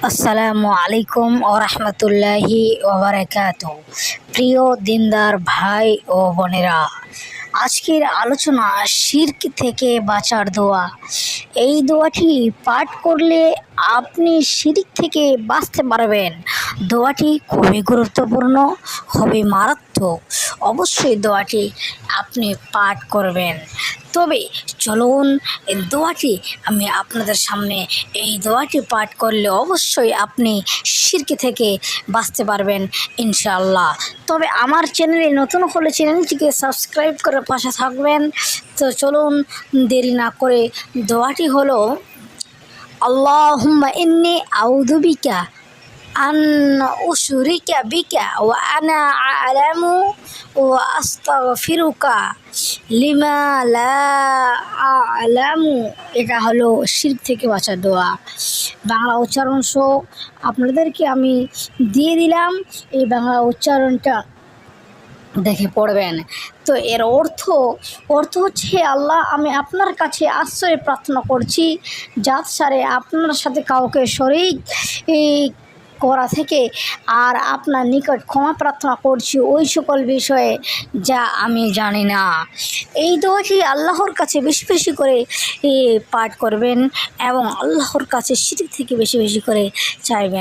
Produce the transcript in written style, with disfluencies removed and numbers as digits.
আসসালামু আলাইকুম ও রহমতুল্লাহি ওবারাকাতু। প্রিয় দিনদার ভাই ও বোনেরা, আজকের আলোচনা শিরক থেকে বাঁচার দোয়া। এই দোয়াটি পাঠ করলে আপনি শিরক থেকে বাঁচতে পারবেন। দোয়াটি খুবই গুরুত্বপূর্ণ, খুবই মারাত্মক। অবশ্যই দোয়াটি আপনি পাঠ করবেন। তবে চলুন এই দোয়াটি আমি আপনাদের সামনে, এই দোয়াটি পাঠ করলে অবশ্যই আপনি শিরক থেকে বাঁচতে পারবেন ইনশাআল্লাহ। তবে আমার চ্যানেলে নতুন হলে চ্যানেলটিকে সাবস্ক্রাইব করে পাশে থাকবেন। তো চলুন দেরি না করে, দোয়াটি হলো আল্লাহুম্মা ইন্নী আউযু বিকা আন উশরিকা বিকা ওয়া আনা আ'লামু ওয়া আস্তাগফিরুকা লিমা লা আ'লামু। এটা হলো শিরক থেকে বাঁচার দোয়া। বাংলা উচ্চারণ সহ আপনাদেরকে আমি দিয়ে দিলাম। এই বাংলা উচ্চারণটা দেখে পড়বেন। তো এর অর্থ হচ্ছে, আল্লাহ, আমি আপনার কাছে আশ্রয় প্রার্থনা করছি জাত সারে আপনার সাথে কাউকে শরীক করা থেকে, আর আপনার নিকট ক্ষমা প্রার্থনা করছি ওই সকল বিষয়ে যা আমি জানি না। এই দোয়াটি আল্লাহর কাছে বেশি বেশি করে পাঠ করবেন এবং আল্লাহর কাছে শিরক থেকে বেশি বেশি করে চাইবেন।